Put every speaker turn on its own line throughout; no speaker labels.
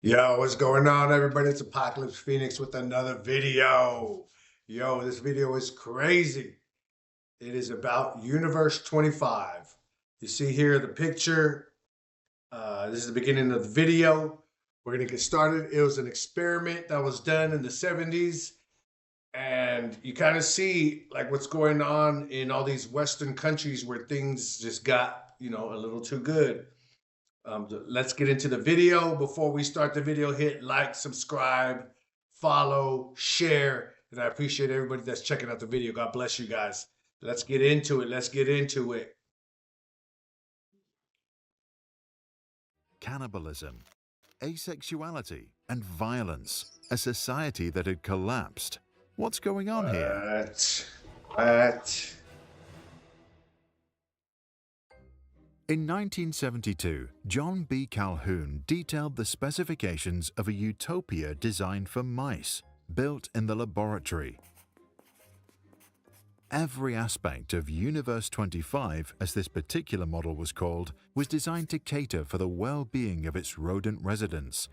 Yo, what's going on, everybody? It's Apocalypse Phoenix with another video. Yo, this video is crazy. It is about Universe 25. You see here the picture. This is the beginning of the video. We're going to get started. It was an experiment that was done in the 70s. And you kind of see like what's going on in all these Western countries where things just got, a little too good. Let's get into the video. Before we start the video, hit like, subscribe, follow, share. And I appreciate everybody that's checking out the video. God bless you guys. Let's get into it. Let's get into it.
Cannibalism, asexuality, and violence. A society that had collapsed. What's going on here?
What?
In 1972, John B. Calhoun detailed the specifications of a utopia designed for mice, built in the laboratory. Every aspect of Universe 25, as this particular model was called, was designed to cater for the well-being of its rodent residents.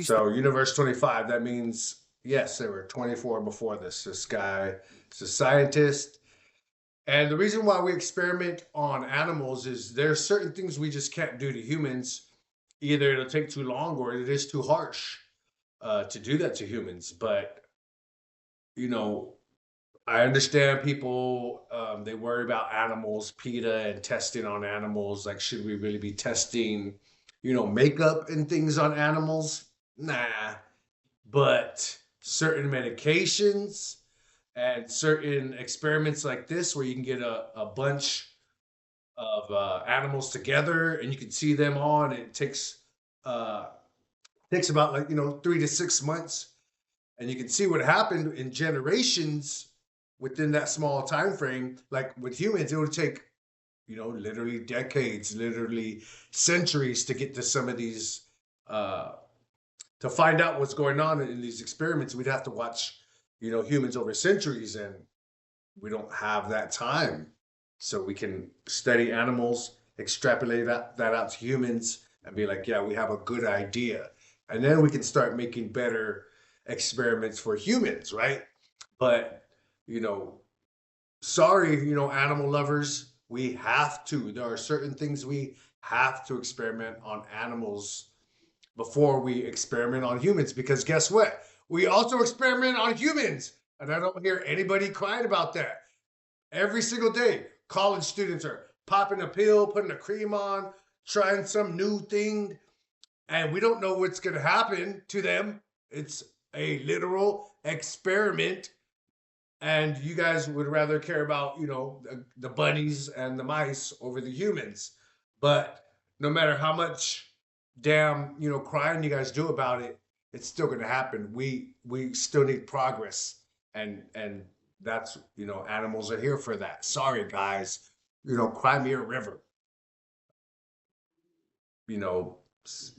So Universe 25, that means, yes, there were 24 before this. This guy is a scientist. And the reason why we experiment on animals is there's certain things we just can't do to humans. Either it'll take too long or it is too harsh to do that to humans. But, I understand people, they worry about animals, PETA, and testing on animals. Like, should we really be testing, makeup and things on animals? Nah. But certain medications and certain experiments like this, where you can get a bunch of animals together and you can see them on, it takes about 3 to 6 months, and you can see what happened in generations within that small time frame. Like with humans, it would take literally decades, literally centuries to get to some of these to find out what's going on in these experiments. We'd have to watch humans over centuries, and we don't have that time. So we can study animals, extrapolate that out to humans, and be like, yeah, we have a good idea. And then we can start making better experiments for humans, right? But, sorry, animal lovers, we have to. There are certain things we have to experiment on animals before we experiment on humans, because guess what? We also experiment on humans, and I don't hear anybody crying about that. Every single day, college students are popping a pill, putting a cream on, trying some new thing, and we don't know what's going to happen to them. It's a literal experiment, and you guys would rather care about, the bunnies and the mice over the humans. But no matter how much damn, crying you guys do about it, it's still going to happen. We still need progress, and that's, animals are here for that. Sorry, guys. Cry me a river. You know,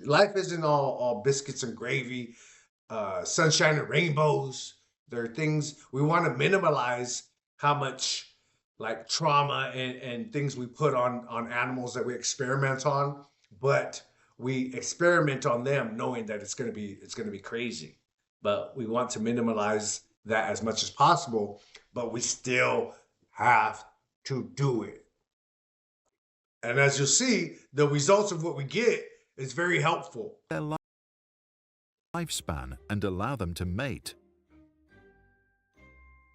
Life isn't all biscuits and gravy, sunshine and rainbows. There are things we want to minimize how much like trauma and things we put on animals that we experiment on, but we experiment on them knowing that it's gonna be crazy. But we want to minimize that as much as possible, but we still have to do it. And as you'll see, the results of what we get is very helpful.
Their lifespan and allow them to mate.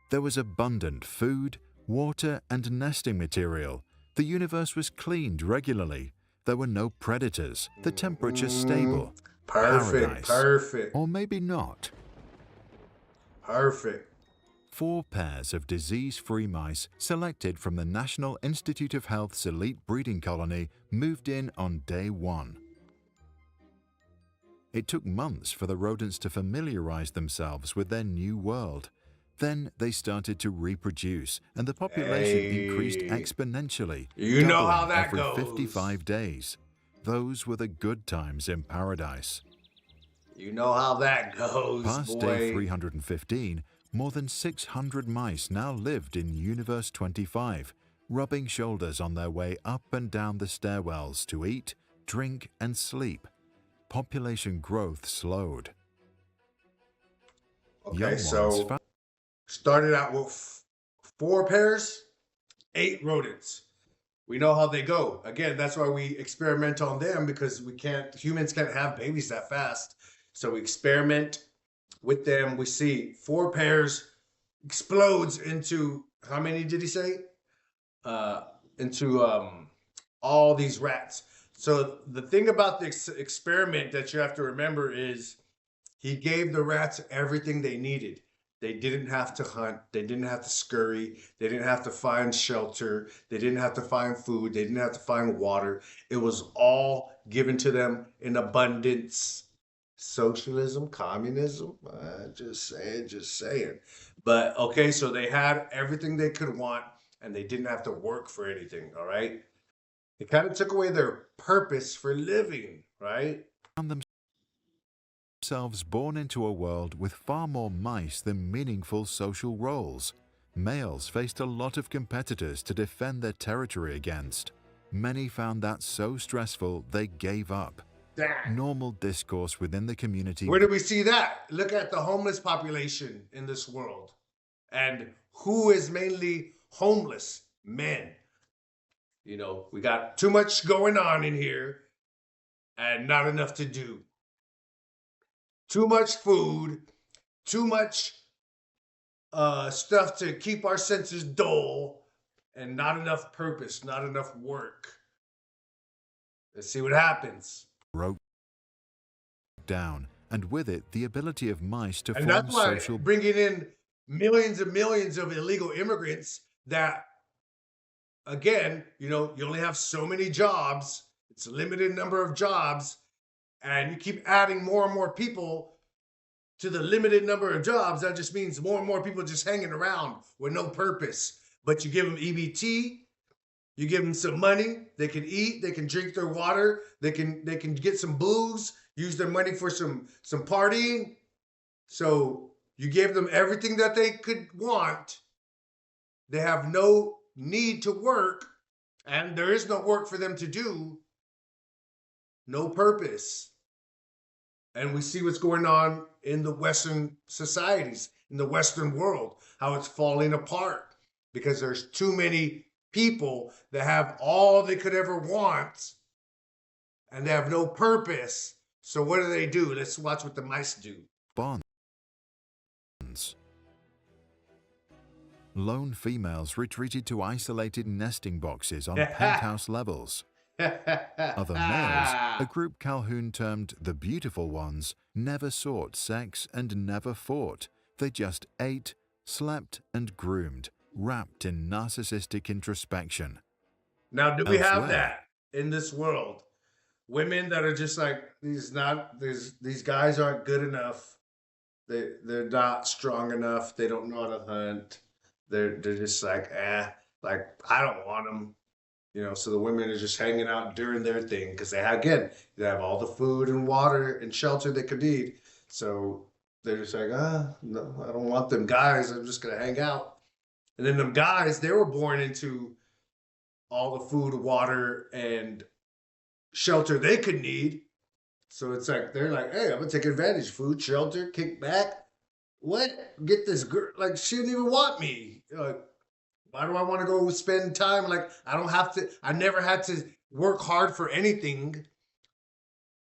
There was abundant food, water, and nesting material. The universe was cleaned regularly. There were no predators. The temperature stable.
Perfect, perfect.
Or maybe not.
Perfect.
4 pairs of disease-free mice selected from the National Institute of Health's elite breeding colony moved in on day 1. It took months for the rodents to familiarize themselves with their new world. Then they started to reproduce, and the population increased exponentially,
You know how
doubling
that
every
goes.
55 days. Those were the good times in paradise.
You know how that goes,
Past
boy.
day 315, more than 600 mice now lived in Universe 25, rubbing shoulders on their way up and down the stairwells to eat, drink, and sleep. population growth slowed.
Okay,
Young ones
so started out with 4 pairs, 8 rodents. We know how they go. Again, that's why we experiment on them, because humans can't have babies that fast. So we experiment with them. We see 4 pairs explodes into, how many did he say? Into all these rats. So the thing about the experiment that you have to remember is he gave the rats everything they needed. They didn't have to hunt. They didn't have to scurry. They didn't have to find shelter. They didn't have to find food. They didn't have to find water. It was all given to them in abundance. Socialism, communism, just saying. But okay, so they had everything they could want, and they didn't have to work for anything, all right? It kind of took away their purpose for living, right?
found themselves born into a world with far more mice than meaningful social roles. Males faced a lot of competitors to defend their territory against. Many found that so stressful they gave up.
Damn.
Normal discourse within the community.
Where do we see that? Look at the homeless population in this world. And who is mainly homeless? Men. You know, we got too much going on in here and not enough to do. Too much food, too much stuff to keep our senses dull, and not enough purpose, not enough work. Let's see what happens.
Broke down, and with it the ability of mice to
And
form
that's why
social
bringing in millions and millions of illegal immigrants that, again, you know, you only have so many jobs. It's a limited number of jobs. And you keep adding more and more people to the limited number of jobs. That just means more and more people just hanging around with no purpose. But you give them EBT, you give them some money, they can eat, they can drink their water, they can get some booze, use their money for some partying. So you gave them everything that they could want. They have no need to work, and there is no work for them to do. No purpose. And we see what's going on in the Western societies, in the Western world, how it's falling apart because there's too many people that have all they could ever want and they have no purpose. So what do? Let's watch what the mice do.
bonds. Lone females retreated to isolated nesting boxes on penthouse levels. Other males, a group Calhoun termed the beautiful ones, never sought sex and never fought. They just ate, slept, and groomed, wrapped in narcissistic introspection.
Now, do we have
Elsewhere.
that in this world? Women that are just like, these guys aren't good enough. They're not strong enough. They don't know how to hunt. They're just like, like I don't want them. You know, so the women are just hanging out doing their thing because they have all the food and water and shelter they could need. So they're just like, no, I don't want them guys. I'm just gonna hang out. And then them guys, they were born into all the food, water, and shelter they could need. So it's like they're like, hey, I'm gonna take advantage. Food, shelter, kick back. What? Get this girl? Like she didn't even want me. Like, why do I want to go spend time? Like, I don't have to, I never had to work hard for anything.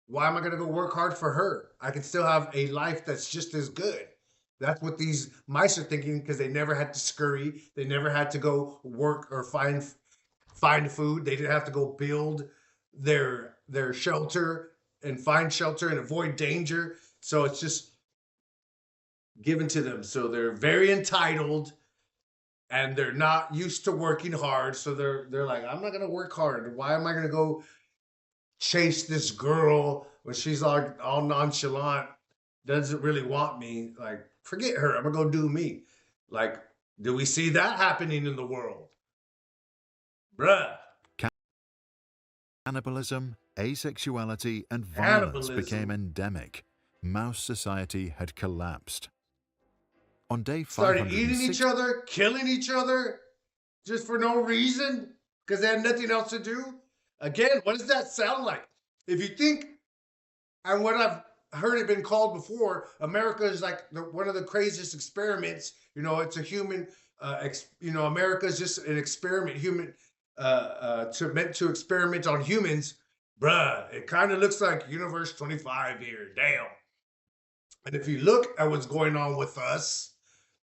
Why am I going to go work hard for her? I can still have a life that's just as good. That's what these mice are thinking because they never had to scurry. They never had to go work or find food. They didn't have to go build their shelter and find shelter and avoid danger. So it's just given to them. So they're very entitled. And they're not used to working hard, so they're like, I'm not gonna work hard. Why am I gonna go chase this girl when she's all nonchalant, doesn't really want me? Like, forget her. I'm gonna go do me. Like, do we see that happening in the world, bruh?
Cannibalism, asexuality, and violence became endemic. Mouse society had collapsed. On day 560,
started eating each other, killing each other, just for no reason, because they had nothing else to do. Again, what does that sound like? If you think And what I've heard it been called before, America is like one of the craziest experiments. It's a human, America is just an experiment, meant to experiment on humans. Bruh, it kind of looks like Universe 25 here. Damn. And if you look at what's going on with us,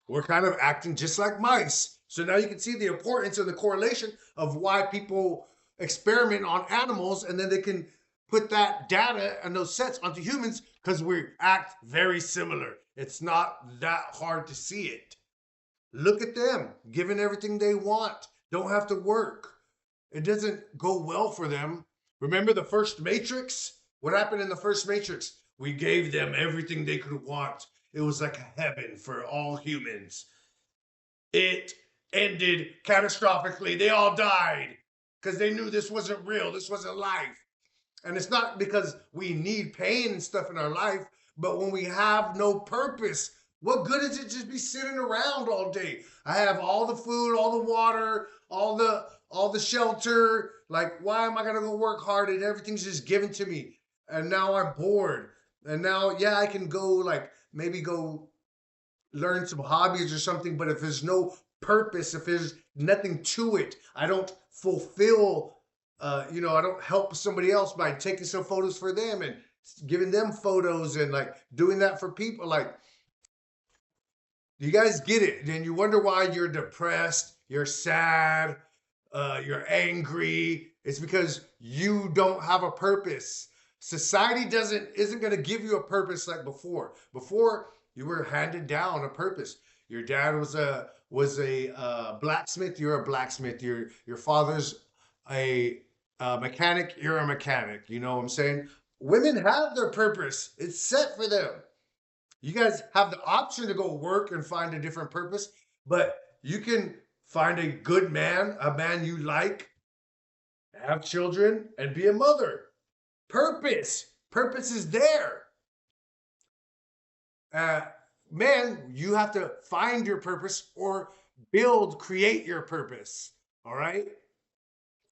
we're kind of acting just like mice. So now you can see the importance and the correlation of why people experiment on animals, and then they can put that data and those sets onto humans because we act very similar. It's not that hard to see it. Look at them, giving everything they want, don't have to work. It doesn't go well for them. Remember the first Matrix? What happened in the first Matrix? We gave them everything they could want. It was like heaven for all humans. It ended catastrophically. They all died because they knew this wasn't real. This wasn't life. And it's not because we need pain and stuff in our life, but when we have no purpose, what good is it just be sitting around all day? I have all the food, all the water, all the shelter. Like, why am I gonna go work hard and everything's just given to me? And now I'm bored. And now, I can go maybe go learn some hobbies or something, but if there's no purpose, if there's nothing to it, I don't fulfill, I don't help somebody else by taking some photos for them and giving them photos and doing that for people. You guys get it. Then you wonder why you're depressed, you're sad, you're angry. It's because you don't have a purpose. Society isn't going to give you a purpose like before. Before, you were handed down a purpose. Your dad was a blacksmith. You're a blacksmith. Your father's a mechanic. You're a mechanic. You know what I'm saying? Women have their purpose. It's set for them. You guys have the option to go work and find a different purpose, but you can find a good man, a man you like, have children, and be a mother. Purpose is there. Man, you have to find your purpose or create your purpose. All right.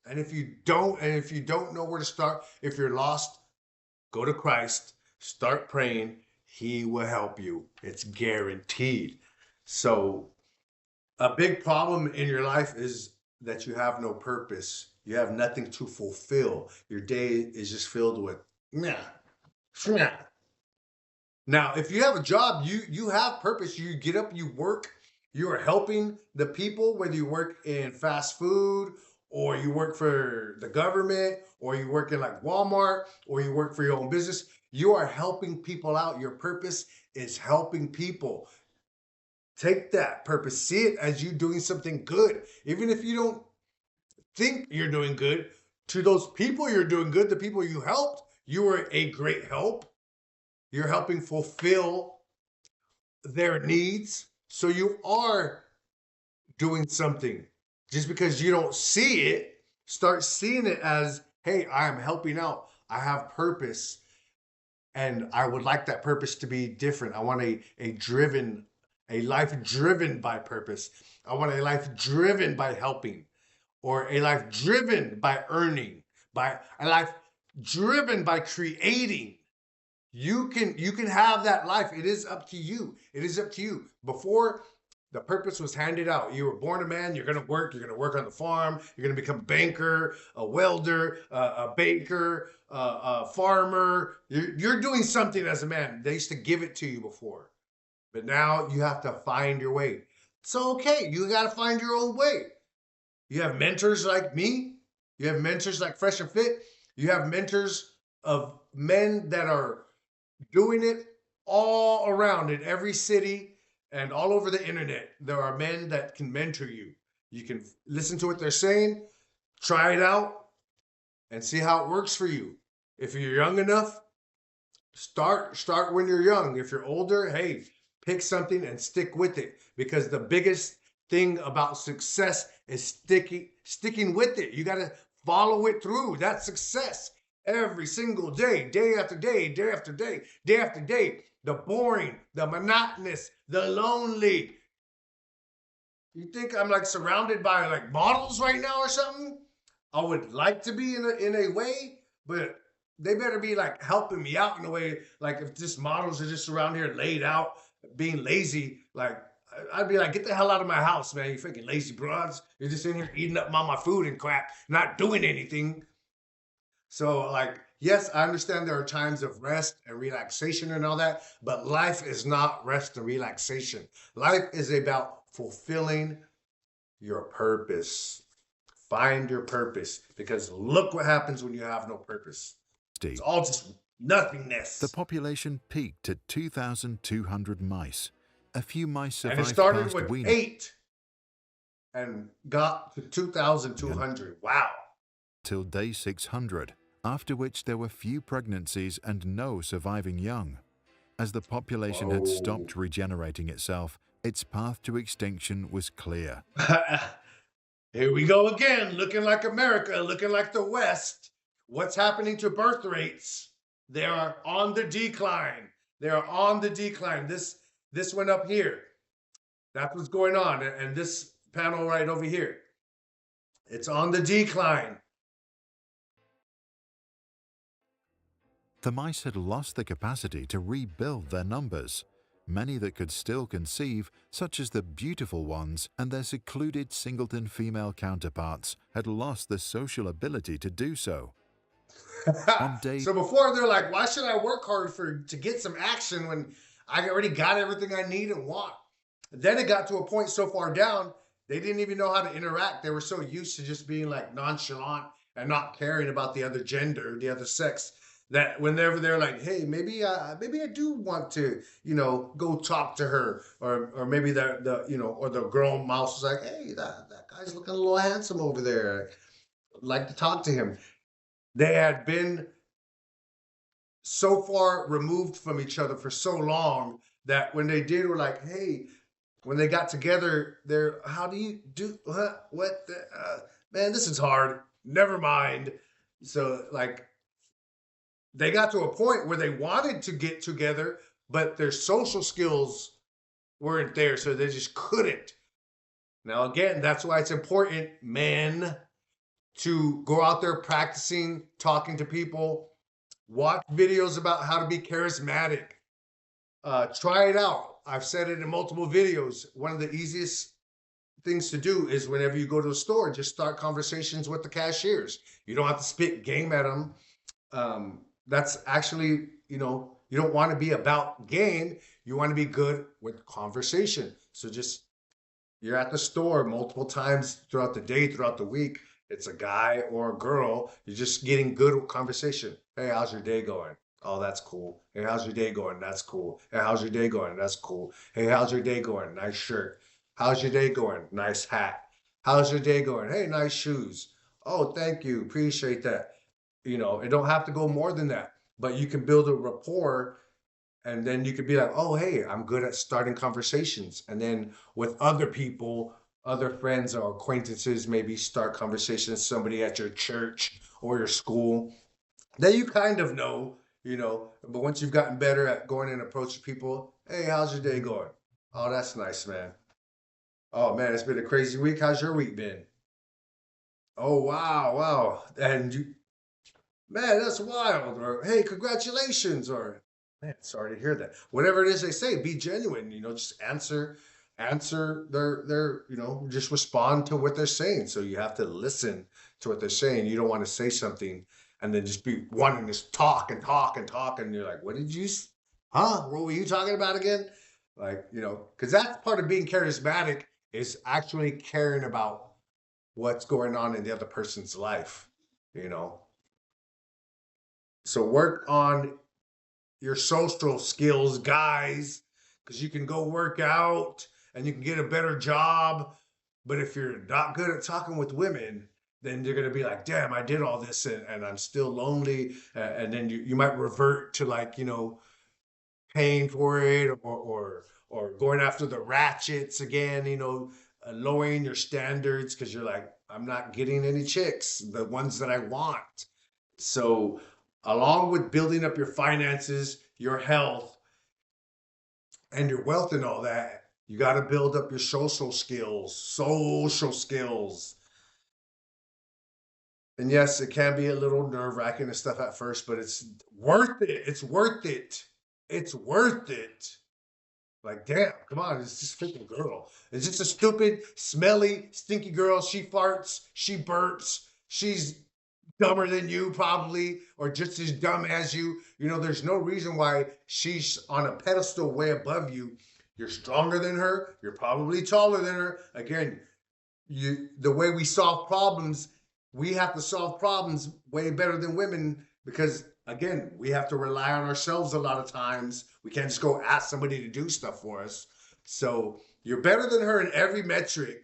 And if you don't know where to start, if you're lost, go to Christ, start praying. He will help you. It's guaranteed. So a big problem in your life is that you have no purpose. You have nothing to fulfill. Your day is just filled with nah. Now, if you have a job, you have purpose. You get up, you work, you are helping the people, whether you work in fast food or you work for the government or you work in Walmart or you work for your own business. You are helping people out. Your purpose is helping people. Take that purpose. See it as you doing something good. Even if you don't think you're doing good, to those people you're doing good, the people you helped, you are a great help. You're helping fulfill their needs. So you are doing something. Just because you don't see it, start seeing it as, hey, I am helping out. I have purpose. And I would like that purpose to be different. I want a life driven by purpose. I want a life driven by helping, or a life driven by earning, by a life driven by creating. You can have that life. It is up to you. It is up to you. Before, the purpose was handed out. You were born a man. You're going to work. You're going to work on the farm. You're going to become a banker, a welder, a baker, a farmer. You're doing something as a man. They used to give it to you before. But now you have to find your way. It's okay. You got to find your own way. You have mentors like me. You have mentors like Fresh and Fit. You have mentors of men that are doing it all around in every city and all over the internet. There are men that can mentor you. You can listen to what they're saying, try it out, and see how it works for you. If you're young enough, start when you're young. If you're older, hey, pick something and stick with it. Because the biggest thing about success is sticking with it. You got to follow it through. That's success. Every single day, day after day, day after day, day after day. The boring, the monotonous, the lonely. You think I'm surrounded by models right now or something? I would like to be in a way, but they better be like helping me out in a way. Like if just models are just around here laid out, being lazy, like I'd be like, get the hell out of my house, man. You freaking lazy broads. You're just in here eating up all my food and crap, not doing anything. So, like, yes, I understand there are times of rest and relaxation and all that, but life is not rest and relaxation. Life is about fulfilling your purpose. Find your purpose because look what happens when you have no purpose. It's all just nothingness.
The population peaked at 2,200 mice. A few mice
And it
survived
started
past
with
weaning
8 and got to 2,200. Wow.
till day 600, after which there were few pregnancies and no surviving young. As the population had stopped regenerating itself, its path to extinction was clear.
Here we go again, looking like America, looking like the West. What's happening to birth rates? They are on the decline. They are on the decline. This went up here. That's what's going on. And this panel right over here, it's on the decline.
The mice had lost the capacity to rebuild their numbers. Many that could still conceive, such as the beautiful ones and their secluded singleton female counterparts, had lost the social ability to do so.
So before they're like, why should I work hard to get some action when I already got everything I need and want? Then it got to a point so far down, they didn't even know how to interact. They were so used to just being like nonchalant and not caring about the other gender, the other sex, that whenever they're like, hey, maybe I do want to, go talk to her, or maybe or the girl mouse was like, hey, that guy's looking a little handsome over there. I'd like to talk to him. They had been so far removed from each other for so long that when they did, were like, hey, when they got together, how do you do, what, man, this is hard. Never mind. So like, they got to a point where they wanted to get together, but their social skills weren't there, so they just couldn't. Now, again, that's why it's important, men, to go out there practicing, talking to people, watch videos about how to be charismatic. Try it out. I've said it in multiple videos. One of the easiest things to do is whenever you go to a store, just start conversations with the cashiers. You don't have to spit game at them. That's actually, you don't want to be about game. You want to be good with conversation. So you're at the store multiple times throughout the day, throughout the week. It's a guy or a girl. You're just getting good with conversation. Hey, how's your day going? Oh, that's cool. Hey, how's your day going? That's cool. Hey, how's your day going? That's cool. Hey, how's your day going? Nice shirt. How's your day going? Nice hat. How's your day going? Hey, nice shoes. Oh, thank you. Appreciate that. It don't have to go more than that, but you can build a rapport, and then you could be like, oh, hey, I'm good at starting conversations. And then with other people, other friends or acquaintances, maybe start conversations, somebody at your church or your school that you kind of know, but once you've gotten better at going and approaching people, hey, how's your day going? Oh, that's nice, man. Oh, man, it's been a crazy week. How's your week been? Oh, wow. And man, that's wild. Or, hey, congratulations. Or, man, sorry to hear that. Whatever it is they say, be genuine, just answer their, just respond to what they're saying. So you have to listen to what they're saying. You don't want to say something and then just be wanting to talk and talk and talk. And you're like, what were you talking about again? Like, because that's part of being charismatic, is actually caring about what's going on in the other person's life, So work on your social skills, guys, because you can go work out and you can get a better job. But if you're not good at talking with women, then you're going to be like, damn, I did all this and I'm still lonely. And then you might revert to paying for it or going after the ratchets again, lowering your standards because you're like, I'm not getting any chicks, the ones that I want. So along with building up your finances, your health, and your wealth and all that, you got to build up your social skills. And yes, it can be a little nerve-wracking and stuff at first, but it's worth it. It's worth it. It's worth it. Like, damn, come on, it's just a freaking girl. It's just a stupid, smelly, stinky girl. She farts, she burps, she's dumber than you probably, or just as dumb as you. You know, there's no reason why she's on a pedestal way above you. You're stronger than her, you're probably taller than her. Again, the way we solve problems, we have to solve problems way better than women because again, we have to rely on ourselves a lot of times. We can't just go ask somebody to do stuff for us. So you're better than her in every metric,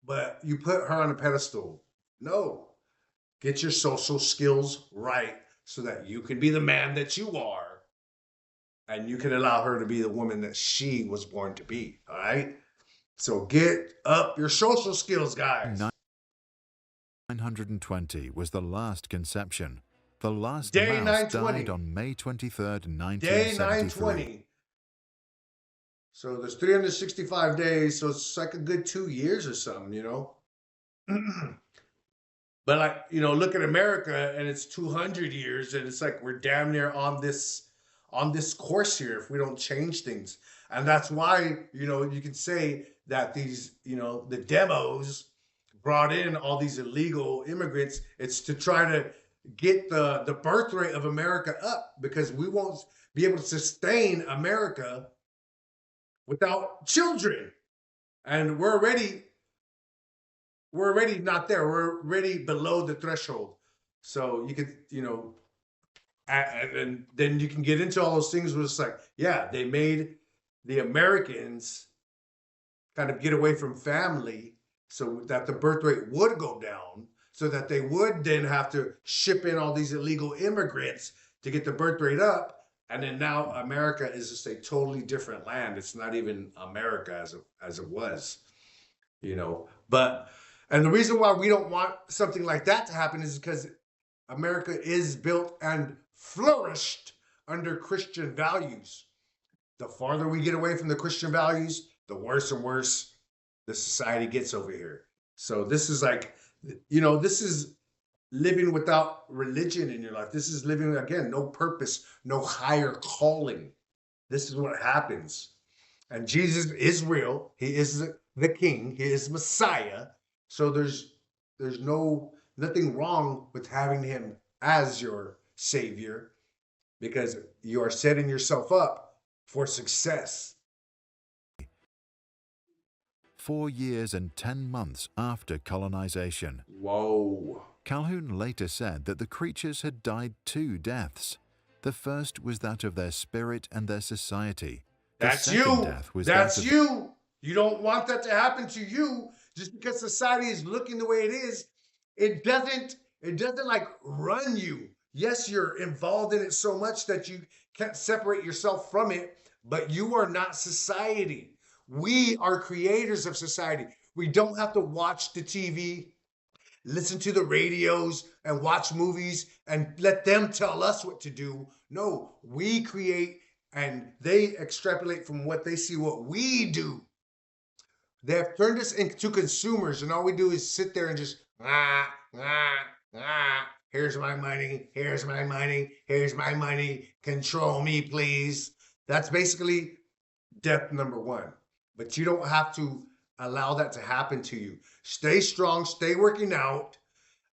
but you put her on a pedestal. No, get your social skills right so that you can be the man that you are and you can allow her to be the woman that she was born to be. All right. So get up your social skills, guys.
920 was the last conception. The last
Day
mouse
920.
died on May 23rd,
Day
1973.
920. So there's 365 days, so it's like a good 2 years or something, you know? But like, you know, look at America and it's 200 years and it's like we're damn near on this course here if we don't change things. And that's why, you know, you can say that these, you know, the demos brought in all these illegal immigrants. It's to try to get the birth rate of America up because we won't be able to sustain America without children. And we're already not there. We're already below the threshold. So you could, you know, and then you can get into all those things where it's like, yeah, they made the Americans kind of get away from family so that the birth rate would go down, so that they would then have to ship in all these illegal immigrants to get the birth rate up. And then now America is just a totally different land. It's not even America as it was, you know. But and the reason why we don't want something like that to happen is because America is built and flourished under Christian values. The farther we get away from the Christian values, the worse and worse the society gets over here. So this is like, you know, this is living without religion in your life. This is living, again, no purpose, no higher calling. This is what happens. And Jesus is real. He is the King. He is Messiah. So there's nothing wrong with having him as your savior because you are setting yourself up for success.
4 years and 10 months after colonization.
Whoa.
Calhoun later said that the creatures had died 2 deaths. The first was that of their spirit and their society.
That's you. That's you. You don't want that to happen to you. Just because society is looking the way it is, it doesn't like run you. Yes, you're involved in it so much that you can't separate yourself from it, but you are not society. We are creators of society. We don't have to watch the TV, listen to the radios, and watch movies and let them tell us what to do. No, we create and they extrapolate from what they see what we do. They have turned us into consumers, and all we do is sit there and just, here's my money, here's my money, here's my money, control me, please. That's basically death number 1. But you don't have to allow that to happen to you. Stay strong, stay working out,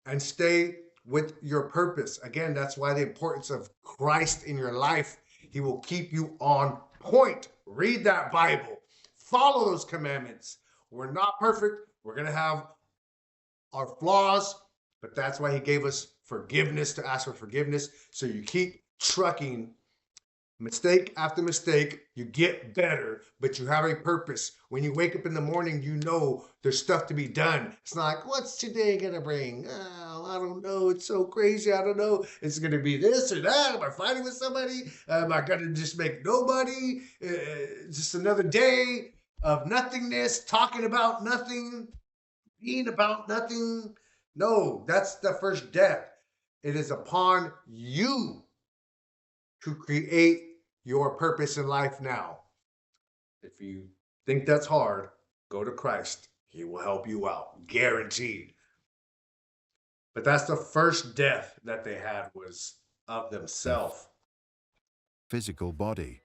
and stay with your purpose. Again, that's why the importance of Christ in your life. He will keep you on point. Read that Bible. Follow those commandments. We're not perfect. We're going to have our flaws, but that's why he gave us forgiveness, to ask for forgiveness. So you keep trucking mistake after mistake. You get better, but you have a purpose. When you wake up in the morning, you know there's stuff to be done. It's not like, what's today going to bring? Oh, I don't know. It's so crazy. I don't know. It's going to be this or that. Am I fighting with somebody? Am I going to just make nobody? Just another day of nothingness, talking about nothing, being about nothing. No, that's the first death. It is upon you to create your purpose in life now. If you think that's hard, go to Christ. He will help you out. Guaranteed. But that's the first death that they had was of
their
themselves.
physical body.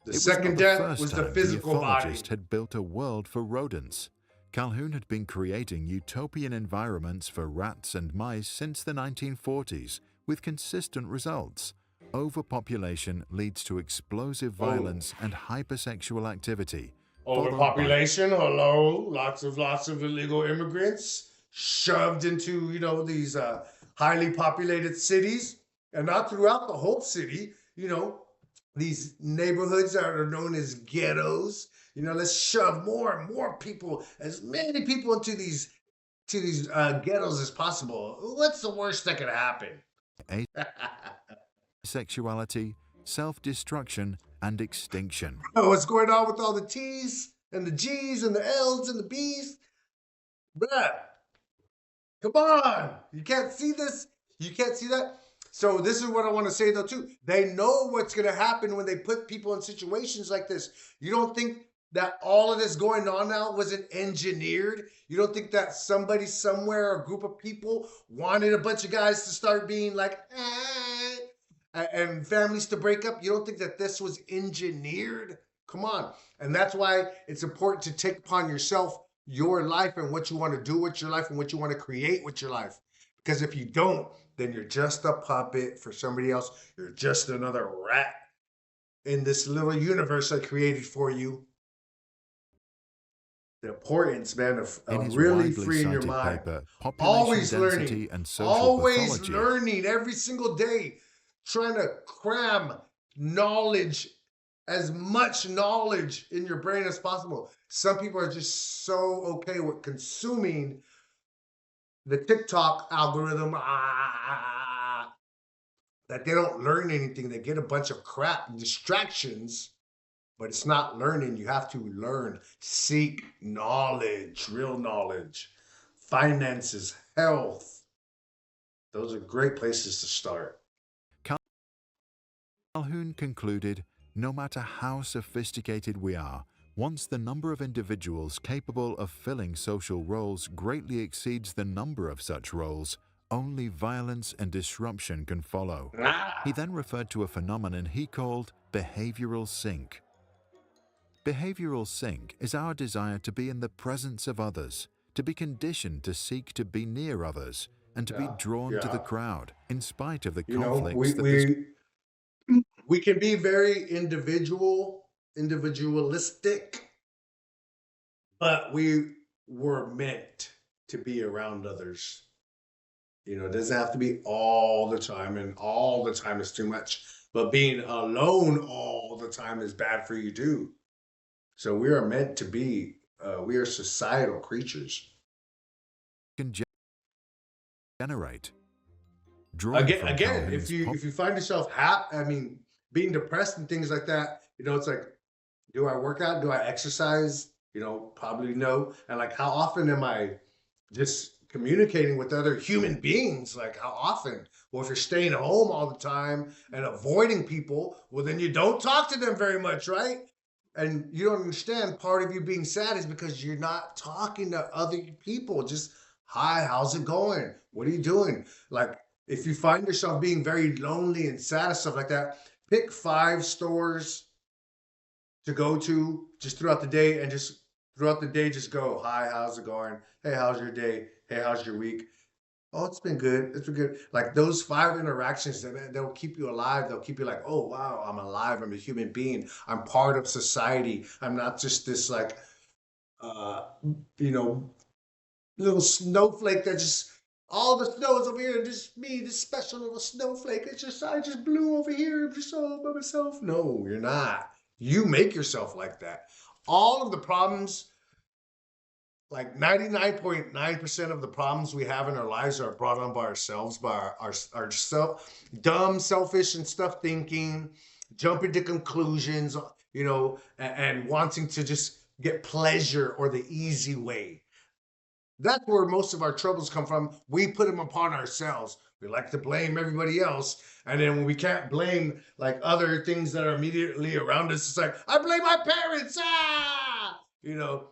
The
It was not
second
the
death
first
was the
time the
physical body.
ethologist had built a world for rodents. Calhoun had been creating utopian environments for rats and mice since the 1940s, with consistent results. Overpopulation leads to explosive violence and hypersexual activity. followed by
Overpopulation, hello, lots of illegal immigrants shoved into, these highly populated cities, and not throughout the whole city, these neighborhoods that are known as ghettos. Let's shove more and more people, as many people into these ghettos as possible. What's the worst that could happen?
asexuality, self-destruction, and extinction.
What's going on with all the T's and the G's and the L's and the B's? Bruh, come on. You can't see this? You can't see that? So this is what I want to say though too. They know what's going to happen when they put people in situations like this. You don't think that all of this going on now wasn't engineered? You don't think that somebody somewhere, a group of people wanted a bunch of guys to start being like, and families to break up? You don't think that this was engineered? Come on. And that's why it's important to take upon yourself your life and what you want to do with your life and what you want to create with your life. Because if you don't, then you're just a puppet for somebody else. You're just another rat in this little universe I created for you. The importance, man, of really freeing your mind.
Paper,
always learning,
and social
always
pathology.
learning every single day, trying to cram knowledge, as much knowledge in your brain as possible. Some people are just so okay with consuming the TikTok algorithm that they don't learn anything. They get a bunch of crap and distractions, but it's not learning. You have to learn, seek knowledge, real knowledge, finances, health. Those are great places to start.
Calhoun concluded, no matter how sophisticated we are, once the number of individuals capable of filling social roles greatly exceeds the number of such roles, only violence and disruption can follow. He then referred to a phenomenon he called behavioral sync. Behavioral sync is our desire to be in the presence of others, to be conditioned to seek to be near others, and to be drawn to the crowd, in spite of the conflicts
we can be very individualistic, but we were meant to be around others. It doesn't have to be all the time, and all the time is too much. But being alone all the time is bad for you too. So we are meant to be, we are societal creatures.
Can generate.
Again, if you find yourself being depressed and things like that, it's like, do I work out? Do I exercise? Probably no. And like, how often am I just communicating with other human beings? Like, how often? Well, if you're staying home all the time and avoiding people, well, then you don't talk to them very much, right? And you don't understand, part of you being sad is because you're not talking to other people. Just, hi, how's it going? What are you doing? Like, if you find yourself being very lonely and sad and stuff like that, pick 5 stores to go to just throughout the day, and just throughout the day, just go, hi, how's it going? Hey, how's your day? Hey, how's your week? Oh, it's been good. It's been good. Like those 5 interactions, they'll keep you alive. They'll keep you like, oh, wow, I'm alive. I'm a human being. I'm part of society. I'm not just this like, little snowflake that just, all the snow is over here, and just me, this special little snowflake. I just blew over here. I'm just all by myself. No, you're not. You make yourself like that. All of the problems, like 99.9% of the problems we have in our lives are brought on by ourselves, by our dumb, selfish and stuff thinking, jumping to conclusions, and wanting to just get pleasure or the easy way. That's where most of our troubles come from. We put them upon ourselves. We like to blame everybody else. And then when we can't blame like other things that are immediately around us, it's like, I blame my parents.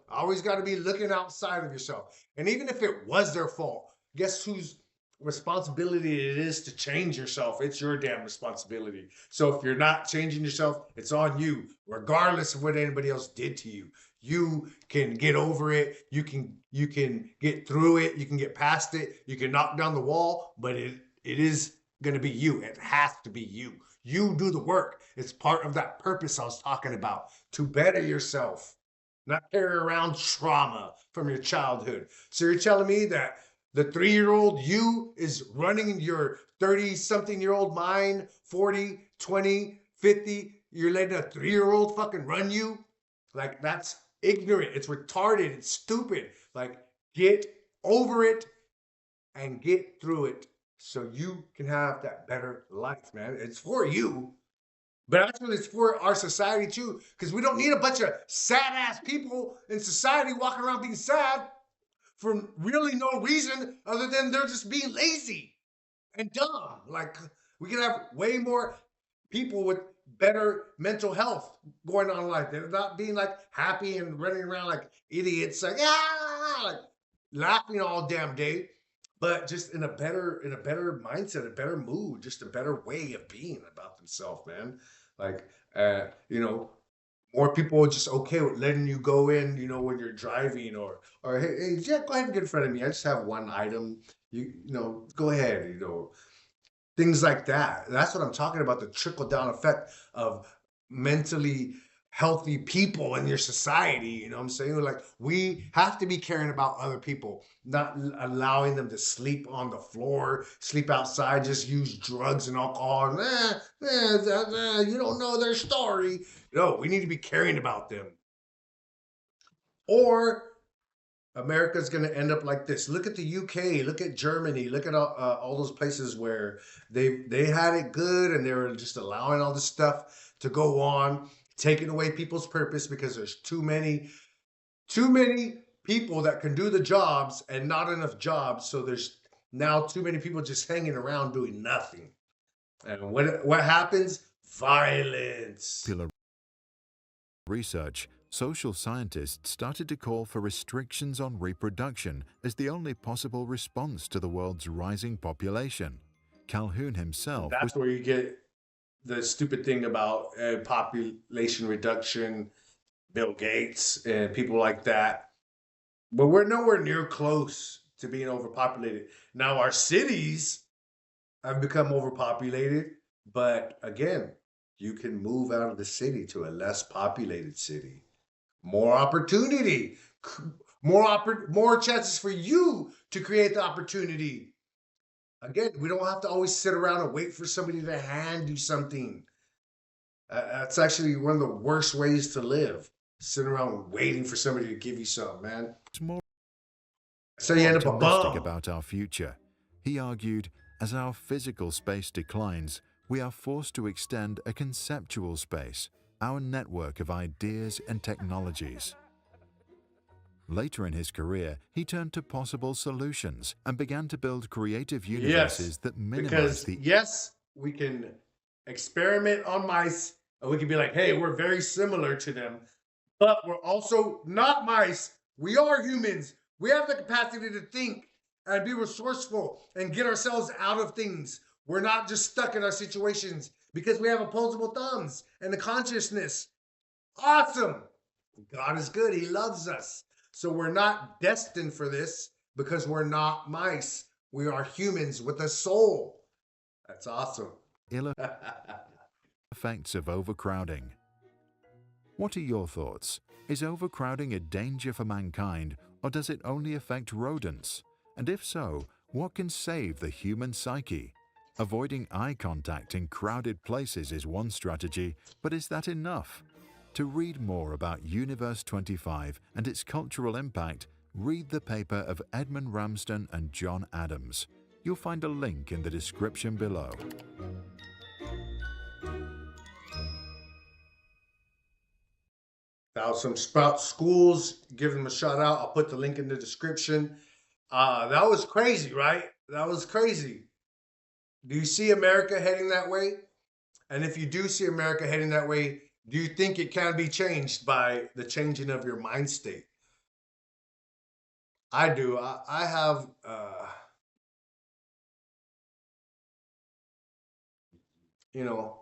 Always got to be looking outside of yourself. And even if it was their fault, guess whose responsibility it is to change yourself? It's your damn responsibility. So if you're not changing yourself, it's on you, regardless of what anybody else did to you. You can get over it. You can get through it. You can get past it. You can knock down the wall, but it is going to be you. It has to be you. You do the work. It's part of that purpose I was talking about, to better yourself, not carry around trauma from your childhood. So you're telling me that the 3-year-old you is running your 30-something-year-old mind, 40, 20, 50. You're letting a 3-year-old fucking run you? Like, that's ignorant. It's retarded. It's stupid. Like, get over it and get through it so you can have that better life, man. It's for you. But actually, it's for our society too, because we don't need a bunch of sad ass people in society walking around being sad for really no reason other than they're just being lazy and dumb. Like, we can have way more people with better mental health going on in life. They're not being like happy and running around like idiots, like like laughing all damn day, but just in a better mindset, a better mood, just a better way of being about themselves, man. Like, you know, more people are just okay with letting you go in, you know, when you're driving, or hey, yeah, go ahead and get in front of me. I just have one item. You know, go ahead, you know, things like that. That's what I'm talking about, the trickle down effect of mentally healthy people in your society. You know what I'm saying? Like, we have to be caring about other people, not allowing them to sleep on the floor, sleep outside, just use drugs and alcohol. You don't know their story. No, we need to be caring about them. Or America's going to end up like this. Look at the UK. Look at Germany. Look at all those places where they had it good, and they were just allowing all this stuff to go on, taking away people's purpose because there's too many people that can do the jobs and not enough jobs. So there's now too many people just hanging around doing nothing. And what happens? Violence.
Research, social scientists started to call for restrictions on reproduction as the only possible response to the world's rising population. Calhoun himself
That's where you get the stupid thing about population reduction, Bill Gates, and people like that. But we're nowhere near close to being overpopulated. Now, our cities have become overpopulated, but again, you can move out of the city to a less populated city. More opportunity, more chances for you to create the opportunity. Again, we don't have to always sit around and wait for somebody to hand you something. That's actually one of the worst ways to live. Sitting around waiting for somebody to give you something, man.
more
So you end up a
optimistic
bum.
about our future. He argued, as our physical space declines, we are forced to extend a conceptual space, our network of ideas and technologies. Later in his career, he turned to possible solutions and began to build creative universes that minimize
yes, we can experiment on mice, and we can be like, hey, we're very similar to them, but we're also not mice. We are humans. We have the capacity to think and be resourceful and get ourselves out of things. We're not just stuck in our situations because we have opposable thumbs and the consciousness. Awesome. God is good. He loves us. So we're not destined for this because we're not mice. We are humans with a soul. That's awesome.
ill effects of overcrowding. What are your thoughts? Is overcrowding a danger for mankind, or does it only affect rodents? And if so, what can save the human psyche? Avoiding eye contact in crowded places is one strategy, but is that enough? To read more about Universe 25 and its cultural impact, read the paper of Edmund Ramsden and John Adams. You'll find a link in the description below.
Now, some Sprout schools, give them a shout out. I'll put the link in the description. That was crazy, right? That was crazy. Do you see America heading that way? And if you do see America heading that way, do you think it can be changed by the changing of your mind state? I do. I have you know,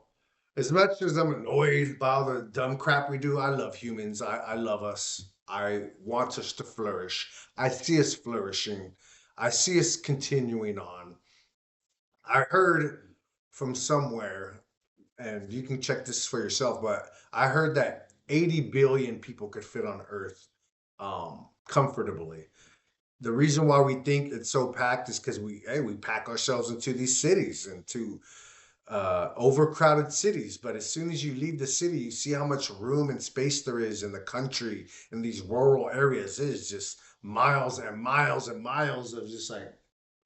as much as I'm annoyed by all the dumb crap we do, I love humans. I love us. I want us to flourish. I see us flourishing. I see us continuing on. I heard from somewhere, and you can check this for yourself, but I heard that 80 billion people could fit on Earth comfortably. The reason why we think it's so packed is because we pack ourselves into these cities, into overcrowded cities. But as soon as you leave the city, you see how much room and space there is in the country, in these rural areas. It is just miles and miles and miles of just like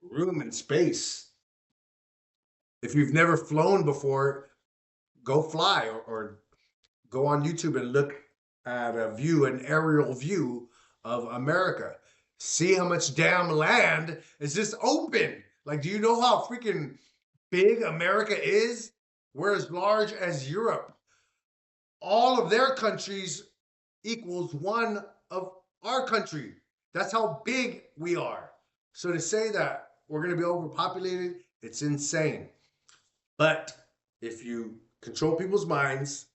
room and space. If you've never flown before, go fly, or go on YouTube and look at an aerial view of America. See how much damn land is just open. Like, do you know how freaking big America is? We're as large as Europe. All of their countries equals one of our country. That's how big we are. So to say that we're going to be overpopulated, it's insane. But if you control people's minds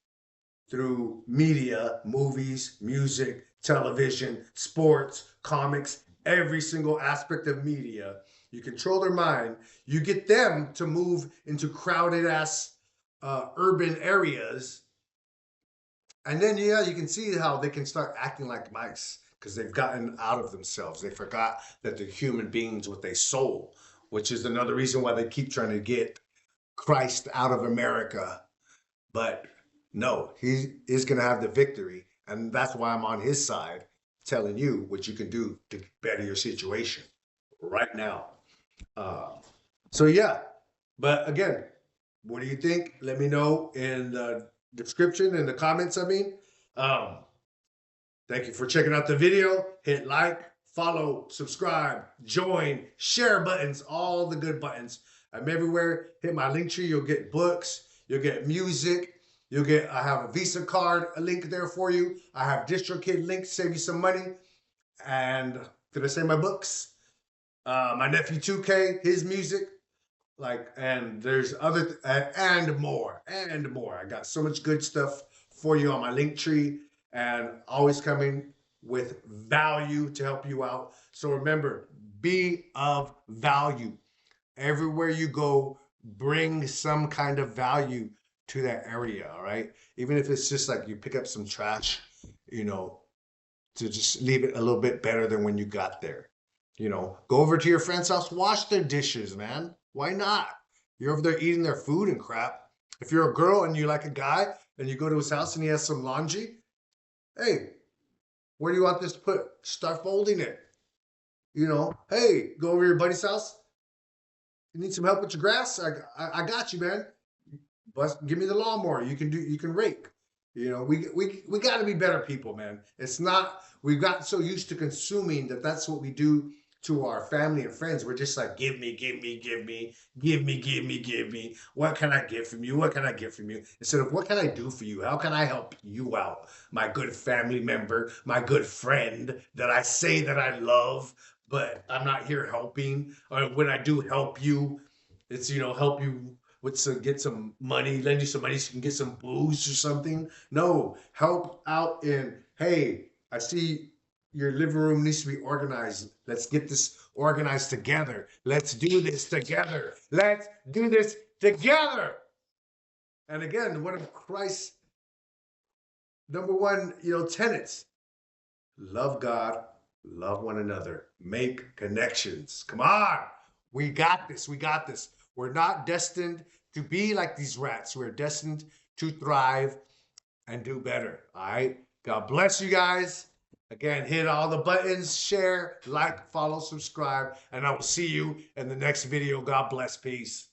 through media, movies, music, television, sports, comics, every single aspect of media, you control their mind, you get them to move into crowded ass urban areas. And then, yeah, you can see how they can start acting like mice because they've gotten out of themselves. They forgot that they're human beings with a soul, which is another reason why they keep trying to get Christ out of America. But no, he is going to have the victory. And that's why I'm on his side, telling you what you can do to better your situation right now. So, yeah. But again, what do you think? Let me know in the description, in the comments, I mean. Thank you for checking out the video. Hit like, follow, subscribe, join, share buttons, all the good buttons. I'm everywhere. Hit my link tree. You'll get books. You'll get music. I have a Visa card, a link there for you. I have DistroKid link to save you some money. And did I say my books? My nephew 2K, his music. And there's other, and more. I got so much good stuff for you on my link tree, and always coming with value to help you out. So remember, be of value. Everywhere you go, bring some kind of value to that area, all right? Even if it's just like you pick up some trash, to just leave it a little bit better than when you got there. Go over to your friend's house, wash their dishes, man. Why not? You're over there eating their food and crap. If you're a girl and you like a guy and you go to his house and he has some laundry, hey, where do you want this put? Start folding it. Hey, go over to your buddy's house. You need some help with your grass? I got you, man. Give me the lawnmower. You can rake. We got to be better people, man. It's not, we've gotten so used to consuming that's what we do to our family and friends. We're just like, give me. What can I get from you? What can I get from you? Instead of, what can I do for you? How can I help you out? My good family member, my good friend that I say that I love, but I'm not here helping. Or when I do help you, it's, help you get some money, lend you some money so you can get some booze or something. No, help out in, hey, I see your living room needs to be organized. Let's get this organized together. Let's do this together. Let's do this together. And again, one of Christ's number one, tenets: love God, love one another, make connections. Come on. We got this. We're not destined to be like these rats. We're destined to thrive and do better. All right. God bless you guys. Again, hit all the buttons, share, like, follow, subscribe, and I will see you in the next video. God bless. Peace.